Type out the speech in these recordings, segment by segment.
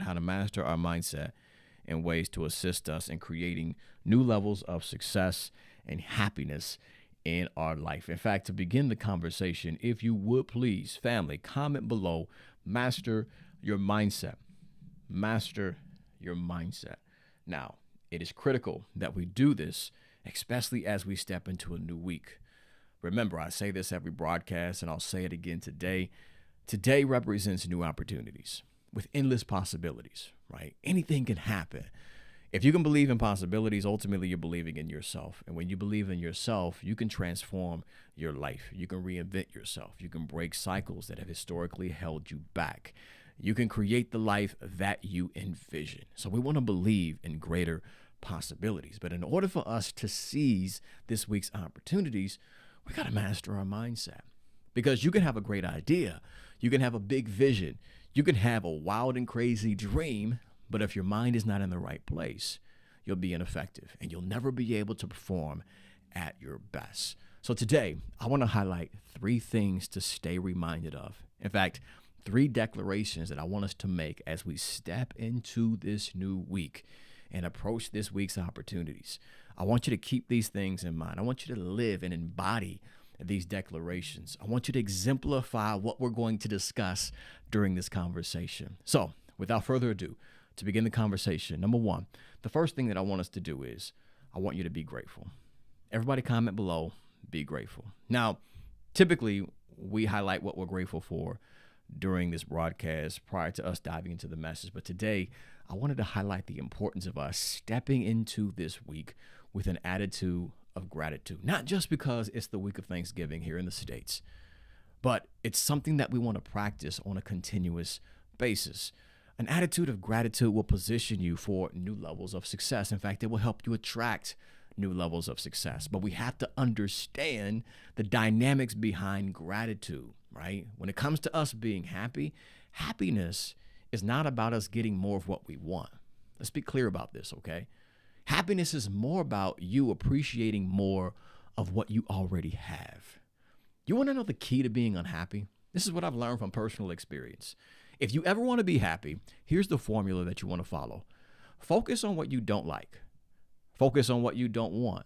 how to master our mindset and ways to assist us in creating new levels of success and happiness in our life. In fact, to begin the conversation, if you would please, family, comment below, master your mindset. Master your mindset. Now, it is critical that we do this, especially as we step into a new week. Remember, I say this every broadcast, and I'll say it again today. Today represents new opportunities with endless possibilities, right? Anything can happen. If you can believe in possibilities, ultimately you're believing in yourself. And when you believe in yourself, you can transform your life. You can reinvent yourself. You can break cycles that have historically held you back. You can create the life that you envision. So we want to believe in greater possibilities. But in order for us to seize this week's opportunities, we got to master our mindset. Because you can have a great idea. You can have a big vision. You can have a wild and crazy dream. But if your mind is not in the right place, you'll be ineffective and you'll never be able to perform at your best. So today, I want to highlight 3 things to stay reminded of. In fact, 3 declarations that I want us to make as we step into this new week and approach this week's opportunities. I want you to keep these things in mind. I want you to live and embody these declarations. I want you to exemplify what we're going to discuss during this conversation. So, without further ado, to begin the conversation, number 1, the first thing that I want us to do is I want you to be grateful. Everybody comment below, be grateful. Now, typically, we highlight what we're grateful for during this broadcast prior to us diving into the message. But today, I wanted to highlight the importance of us stepping into this week with an attitude of gratitude, not just because it's the week of Thanksgiving here in the States, but it's something that we want to practice on a continuous basis. An attitude of gratitude will position you for new levels of success. In fact, it will help you attract new levels of success. But we have to understand the dynamics behind gratitude, right? When it comes to us being happy, happiness is not about us getting more of what we want. Let's be clear about this, okay? Happiness is more about you appreciating more of what you already have. You want to know the key to being unhappy? This is what I've learned from personal experience. If you ever want to be happy, here's the formula that you want to follow. Focus on what you don't like. Focus on what you don't want.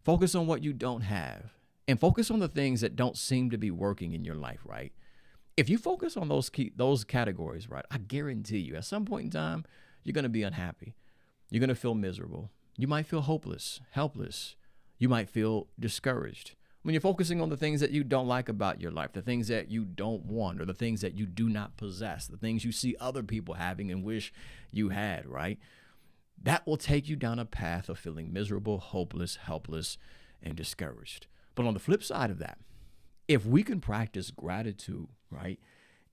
Focus on what you don't have. And focus on the things that don't seem to be working in your life, right? If you focus on those categories, right, I guarantee you at some point in time, you're going to be unhappy. You're going to feel miserable. You might feel hopeless, helpless. You might feel discouraged. When you're focusing on the things that you don't like about your life, the things that you don't want, or the things that you do not possess, the things you see other people having and wish you had, right? That will take you down a path of feeling miserable, hopeless, helpless, and discouraged. But on the flip side of that, if we can practice gratitude, right,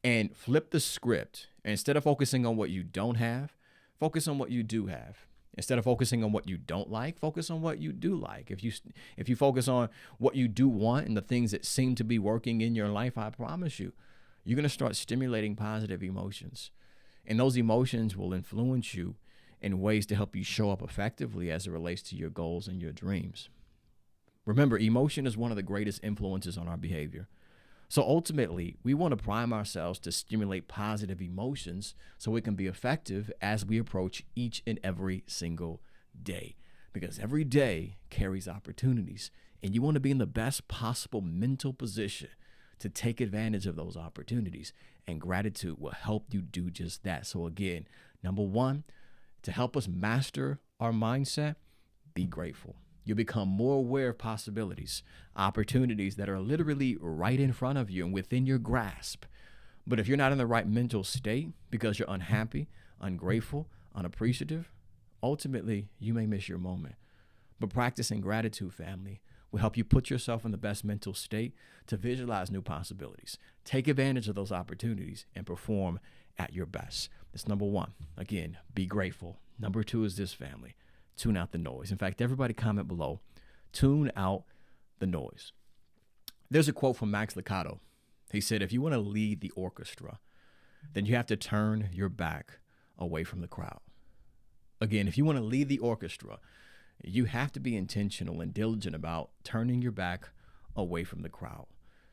and flip the script, instead of focusing on what you don't have, focus on what you do have. Instead of focusing on what you don't like, focus on what you do like. If you focus on what you do want and the things that seem to be working in your life, I promise you, you're going to start stimulating positive emotions. And those emotions will influence you in ways to help you show up effectively as it relates to your goals and your dreams. Remember, emotion is one of the greatest influences on our behavior. So ultimately, we want to prime ourselves to stimulate positive emotions so we can be effective as we approach each and every single day. Because every day carries opportunities, and you want to be in the best possible mental position to take advantage of those opportunities. And gratitude will help you do just that. So again, number 1, to help us master our mindset, be grateful. You'll become more aware of possibilities, opportunities that are literally right in front of you and within your grasp. But if you're not in the right mental state because you're unhappy, ungrateful, unappreciative, ultimately you may miss your moment. But practicing gratitude, family, will help you put yourself in the best mental state to visualize new possibilities, take advantage of those opportunities, and perform at your best. That's number 1. Again, be grateful. Number 2 is this, family. Tune out the noise. In fact, everybody comment below. Tune out the noise. There's a quote from Max Lucado. He said, if you want to lead the orchestra, then you have to turn your back away from the crowd. Again, if you want to lead the orchestra, you have to be intentional and diligent about turning your back away from the crowd.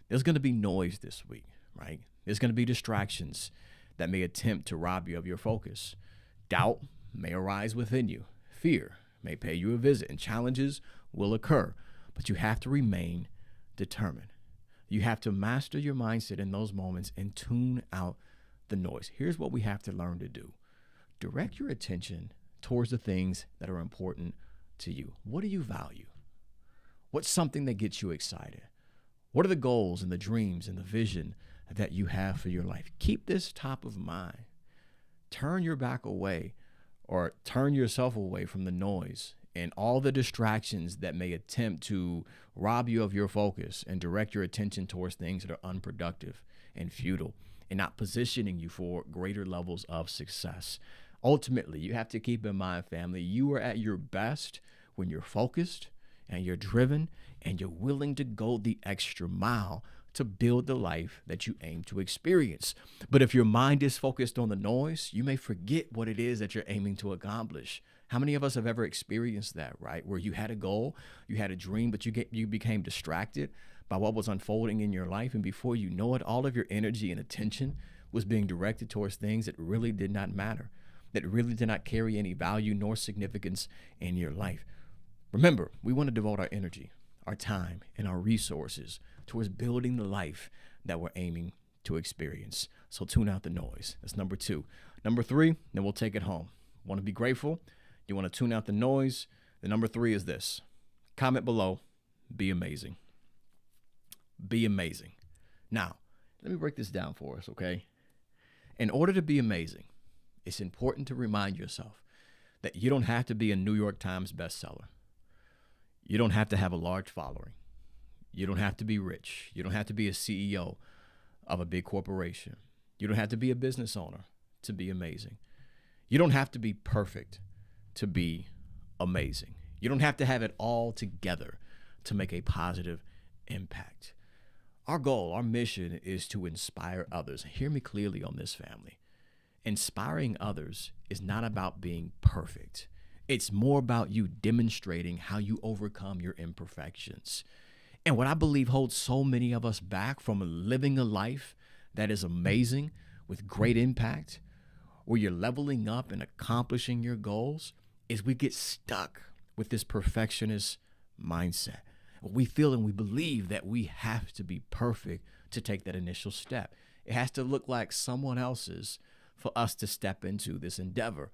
There's going to be noise this week, right? There's going to be distractions. that may attempt to rob you of your focus. Doubt may arise within you. Fear may pay you a visit, and challenges will occur, but you have to remain determined. You have to master your mindset in those moments and tune out the noise. Here's what we have to learn to do. Direct your attention towards the things that are important to you. What do you value? What's something that gets you excited? What are the goals and the dreams and the vision that you have for your life? Keep this top of mind. Turn your back away, or turn yourself away from the noise and all the distractions that may attempt to rob you of your focus, and direct your attention towards things that are unproductive and futile and not positioning you for greater levels of success. Ultimately, you have to keep in mind, family, you are at your best when you're focused and you're driven and you're willing to go the extra mile to build the life that you aim to experience. But if your mind is focused on the noise, you may forget what it is that you're aiming to accomplish. How many of us have ever experienced that, right? Where you had a goal, you had a dream, but you became distracted by what was unfolding in your life. And before you know it, all of your energy and attention was being directed towards things that really did not matter, that really did not carry any value nor significance in your life. Remember, we want to devote our energy, our time, and our resources towards building the life that we're aiming to experience. So tune out the noise. That's number 2. Number 3, then we'll take it home. Want to be grateful? You want to tune out the noise? The number 3 is this. Comment below. Be amazing. Be amazing. Now, let me break this down for us, okay? In order to be amazing, it's important to remind yourself that you don't have to be a New York Times bestseller. You don't have to have a large following. You don't have to be rich. You don't have to be a CEO of a big corporation. You don't have to be a business owner to be amazing. You don't have to be perfect to be amazing. You don't have to have it all together to make a positive impact. Our goal, our mission is to inspire others. Hear me clearly on this, family. Inspiring others is not about being perfect. It's more about you demonstrating how you overcome your imperfections. And what I believe holds so many of us back from living a life that is amazing with great impact, where you're leveling up and accomplishing your goals, is we get stuck with this perfectionist mindset. We feel and we believe that we have to be perfect to take that initial step. It has to look like someone else's for us to step into this endeavor.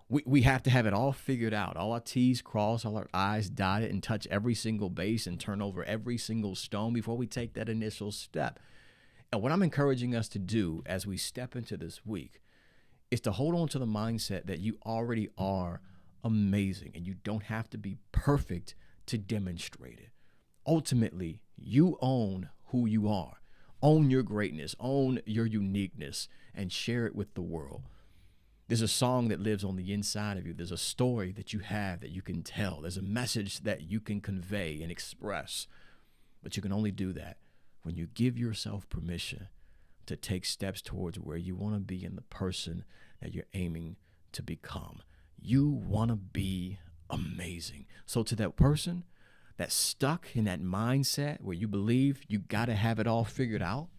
We have to have it all figured out, all our T's crossed, all our I's dotted, and touch every single base and turn over every single stone before we take that initial step. And what I'm encouraging us to do as we step into this week is to hold on to the mindset that you already are amazing and you don't have to be perfect to demonstrate it. Ultimately, you own who you are. Own your greatness, own your uniqueness, and share it with the world. There's a song that lives on the inside of you. There's a story that you have that you can tell. There's a message that you can convey and express. But you can only do that when you give yourself permission to take steps towards where you want to be and the person that you're aiming to become. You want to be amazing. So to that person that's stuck in that mindset where you believe you got to have it all figured out,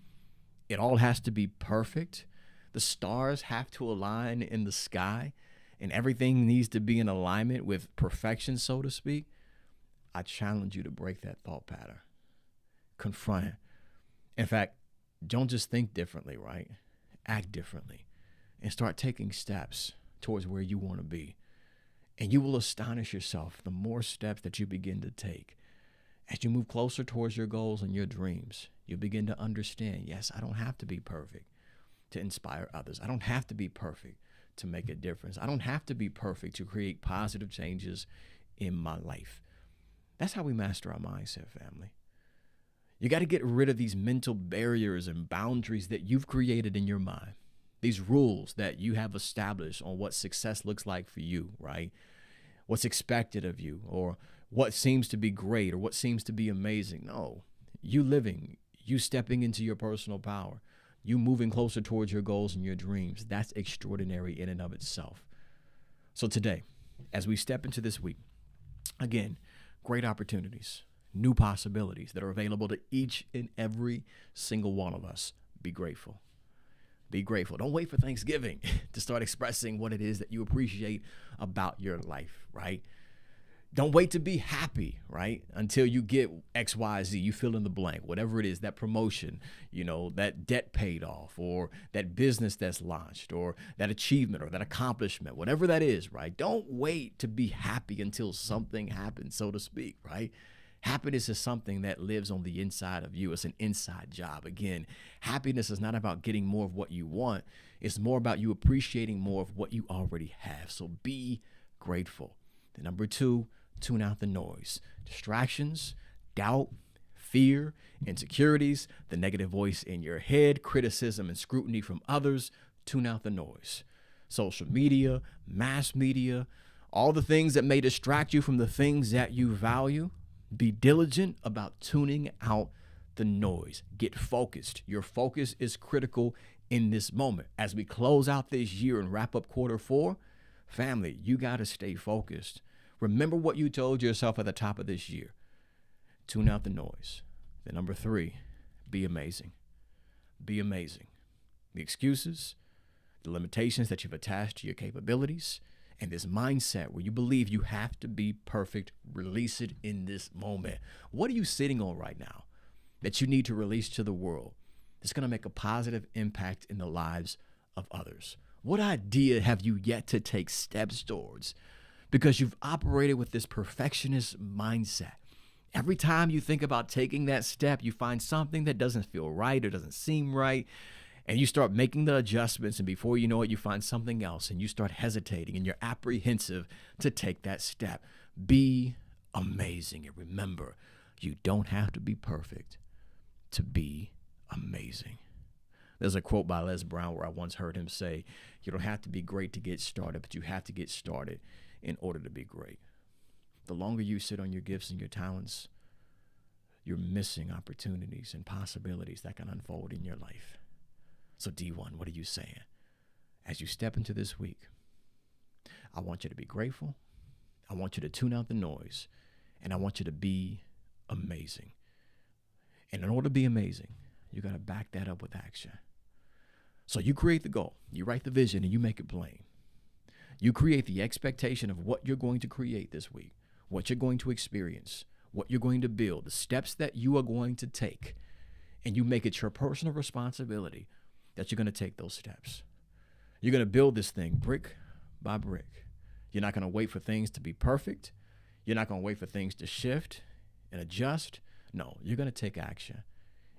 it all has to be perfect, the stars have to align in the sky, and everything needs to be in alignment with perfection, so to speak, I challenge you to break that thought pattern. Confront it. In fact, don't just think differently, right? Act differently and start taking steps towards where you want to be. And you will astonish yourself the more steps that you begin to take. As you move closer towards your goals and your dreams, you'll begin to understand, yes, I don't have to be perfect to inspire others. I don't have to be perfect to make a difference. I don't have to be perfect to create positive changes in my life. That's how we master our mindset, family. You got to get rid of these mental barriers and boundaries that you've created in your mind. These rules that you have established on what success looks like for you, right? What's expected of you, or what seems to be great, or what seems to be amazing. No, you living, you stepping into your personal power, you moving closer towards your goals and your dreams. That's extraordinary in and of itself. So today, as we step into this week, again, great opportunities, new possibilities that are available to each and every single one of us. Be grateful. Be grateful. Don't wait for Thanksgiving to start expressing what it is that you appreciate about your life, right? Don't wait to be happy, right? Until you get X, Y, Z, you fill in the blank, whatever it is, that promotion, that debt paid off, or that business that's launched, or that achievement or that accomplishment, whatever that is, right? Don't wait to be happy until something happens, so to speak, right? Happiness is something that lives on the inside of you. It's an inside job. Again, happiness is not about getting more of what you want. It's more about you appreciating more of what you already have. So be grateful. The number 2, tune out the noise. Distractions, doubt, fear, insecurities, the negative voice in your head, criticism and scrutiny from others. Tune out the noise. Social media, mass media, all the things that may distract you from the things that you value. Be diligent about tuning out the noise. Get focused. Your focus is critical in this moment. As we close out this year and wrap up Q4, family, you got to stay focused. Remember what you told yourself at the top of this year. Tune out the noise. Then number 3, be amazing. Be amazing. The excuses, the limitations that you've attached to your capabilities, and this mindset where you believe you have to be perfect, release it in this moment. What are you sitting on right now that you need to release to the world that's going to make a positive impact in the lives of others? What idea have you yet to take steps towards? Because you've operated with this perfectionist mindset. Every time you think about taking that step, you find something that doesn't feel right or doesn't seem right, and you start making the adjustments, and before you know it, you find something else, and you start hesitating, and you're apprehensive to take that step. Be amazing, and remember, you don't have to be perfect to be amazing. There's a quote by Les Brown where I once heard him say, you don't have to be great to get started, but you have to get started in order to be great. The longer you sit on your gifts and your talents, you're missing opportunities and possibilities that can unfold in your life. So D1, what are you saying? As you step into this week, I want you to be grateful. I want you to tune out the noise, and I want you to be amazing. And in order to be amazing, you got to back that up with action. So you create the goal, you write the vision, and you make it plain. You create the expectation of what you're going to create this week, what you're going to experience, what you're going to build, the steps that you are going to take, and you make it your personal responsibility that you're going to take those steps. You're going to build this thing brick by brick. You're not going to wait for things to be perfect. You're not going to wait for things to shift and adjust. No, you're going to take action,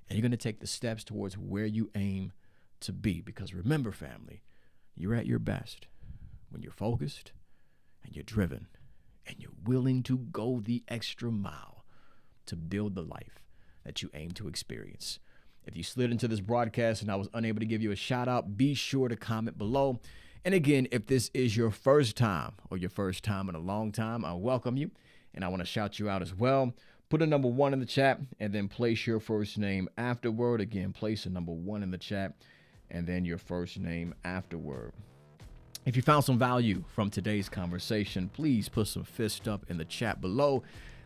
and you're going to take the steps towards where you aim to be. Because remember, family, you're at your best when you're focused and you're driven and you're willing to go the extra mile to build the life that you aim to experience. If you slid into this broadcast and I was unable to give you a shout out, be sure to comment below. And again, if this is your first time or your first time in a long time, I welcome you and I want to shout you out as well. Put a number 1 in the chat and then place your first name afterward. Again, place a number 1 in the chat and then your first name afterward. If you found some value from today's conversation, please put some fist up in the chat below.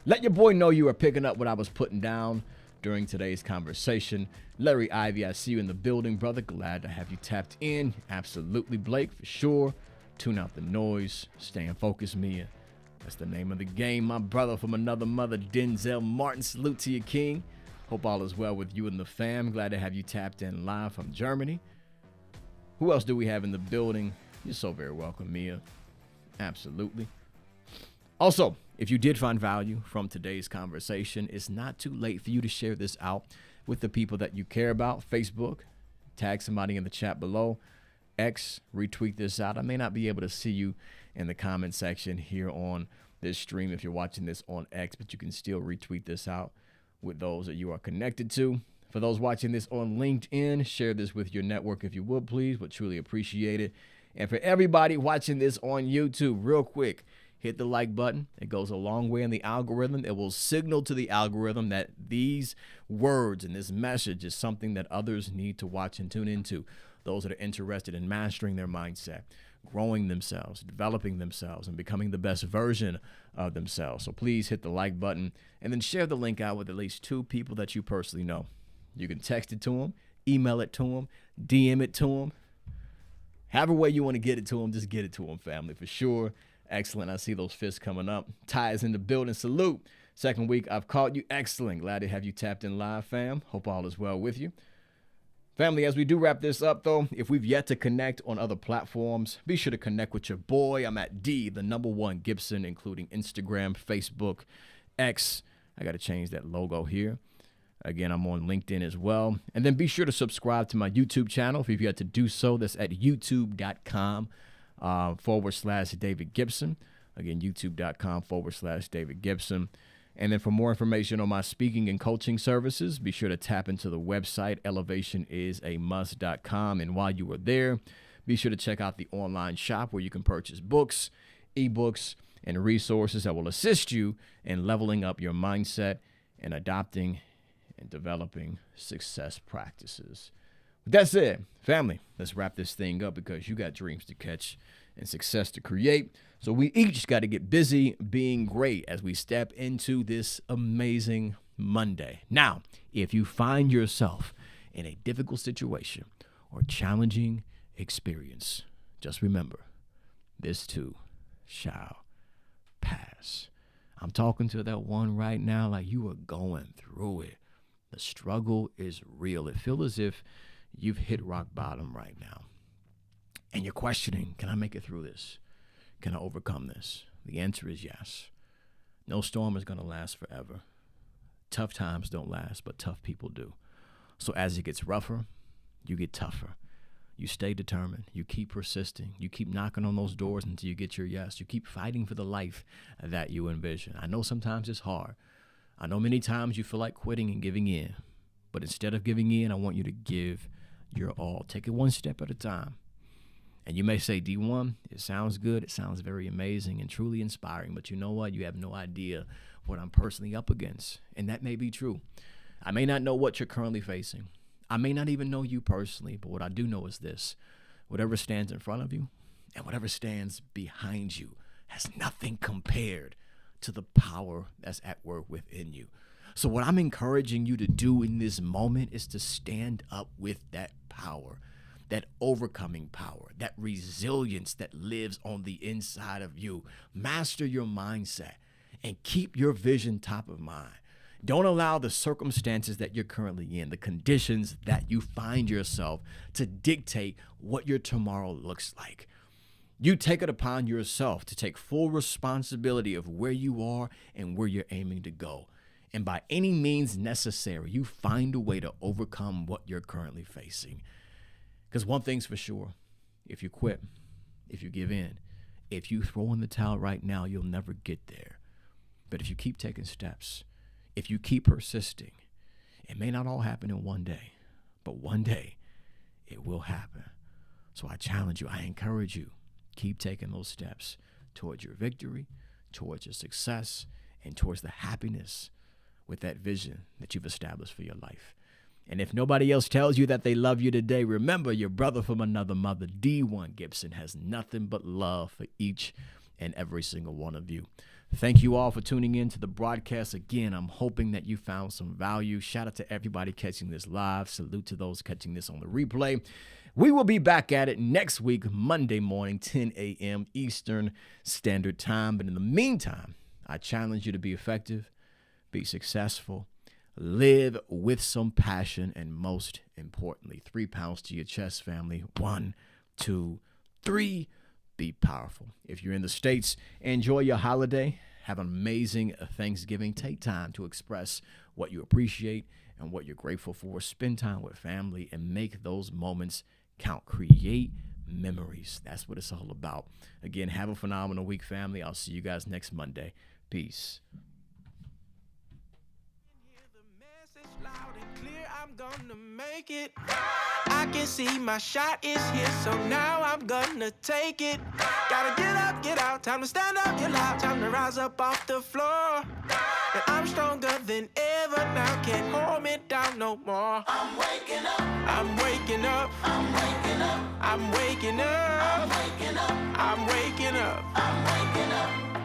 Let your boy know you are picking up what I was putting down during today's conversation. Larry Ivy, I see you in the building, brother. Glad to have you tapped in. Absolutely, Blake, for sure. Tune out the noise. Staying focused, Mia. That's the name of the game. My brother from another mother, Denzel Martin. Salute to you, King. Hope all is well with you and the fam. Glad to have you tapped in live from Germany. Who else do we have in the building? You're so very welcome, Mia. Absolutely. Also, if you did find value from today's conversation, it's not too late for you to share this out with the people that you care about. Facebook, tag somebody in the chat below. X, retweet this out. I may not be able to see you in the comment section here on this stream if you're watching this on X, but you can still retweet this out with those that you are connected to. For those watching this on LinkedIn, share this with your network if you would, please. Would truly appreciate it. And for everybody watching this on YouTube, real quick, hit the like button. It goes a long way in the algorithm. It will signal to the algorithm that these words and this message is something that others need to watch and tune into. Those that are interested in mastering their mindset, growing themselves, developing themselves, and becoming the best version of themselves. So please hit the like button and then share the link out with at least 2 people that you personally know. You can text it to them, email it to them, DM it to them. However way you want to get it to them, just get it to them, family, for sure. Excellent. I see those fists coming up. Ty is in the building. Salute. Second week I've caught you. Excellent. Glad to have you tapped in live, fam. Hope all is well with you. Family, as we do wrap this up, though, if we've yet to connect on other platforms, be sure to connect with your boy. I'm at #1 Gibson, including Instagram, Facebook, X. I got to change that logo here. Again, I'm on LinkedIn as well. And then be sure to subscribe to my YouTube channel. If you've yet to do so, that's at youtube.com/David Gibson. Again, youtube.com/David Gibson. And then for more information on my speaking and coaching services, be sure to tap into the website, elevationisamust.com. And while you are there, be sure to check out the online shop where you can purchase books, ebooks, and resources that will assist you in leveling up your mindset and adopting and developing success practices. With that said, family, let's wrap this thing up because you got dreams to catch and success to create. So we each got to get busy being great as we step into this amazing Monday. Now, if you find yourself in a difficult situation or challenging experience, just remember, this too shall pass. I'm talking to that one right now like you are going through it. The struggle is real. It feels as if you've hit rock bottom right now. And you're questioning, can I make it through this? Can I overcome this? The answer is yes. No storm is going to last forever. Tough times don't last, but tough people do. So as it gets rougher, you get tougher. You stay determined. You keep persisting. You keep knocking on those doors until you get your yes. You keep fighting for the life that you envision. I know sometimes it's hard. I know many times you feel like quitting and giving in. But instead of giving in, I want you to give your all. Take it one step at a time. And you may say, D1, it sounds good. It sounds very amazing and truly inspiring. But you know what? You have no idea what I'm personally up against. And that may be true. I may not know what you're currently facing. I may not even know you personally. But what I do know is this. Whatever stands in front of you and whatever stands behind you has nothing compared to the power that's at work within you. So what I'm encouraging you to do in this moment is to stand up with that power. That overcoming power, that resilience that lives on the inside of you. Master your mindset and keep your vision top of mind. Don't allow the circumstances that you're currently in, the conditions that you find yourself, to dictate what your tomorrow looks like. You take it upon yourself to take full responsibility of where you are and where you're aiming to go. And by any means necessary, you find a way to overcome what you're currently facing. Because one thing's for sure, if you quit, if you give in, if you throw in the towel right now, you'll never get there. But if you keep taking steps, if you keep persisting, it may not all happen in one day, but one day it will happen. So I challenge you, I encourage you, keep taking those steps towards your victory, towards your success, and towards the happiness with that vision that you've established for your life. And if nobody else tells you that they love you today, remember your brother from another mother, D1 Gibson, has nothing but love for each and every single one of you. Thank you all for tuning in to the broadcast. Again, I'm hoping that you found some value. Shout out to everybody catching this live. Salute to those catching this on the replay. We will be back at it next week, Monday morning, 10 a.m. Eastern Standard Time. But in the meantime, I challenge you to be effective, be successful, live with some passion, and most importantly, 3 pounds to your chest, family. 1, 2, 3. Be powerful. If you're in the States, enjoy your holiday. Have an amazing Thanksgiving. Take time to express what you appreciate and what you're grateful for. Spend time with family and make those moments count. Create memories. That's what it's all about. Again, have a phenomenal week, family. I'll see you guys next Monday. Peace. I'm gonna make it. I can see my shot is here, so now I'm gonna take it. Gotta get up, get out, time to stand up, get loud, time to rise up off the floor. And I'm stronger than ever now, can't hold me down no more. I'm waking up, I'm waking up, I'm waking up, I'm waking up, I'm waking up, I'm waking up, I'm waking up.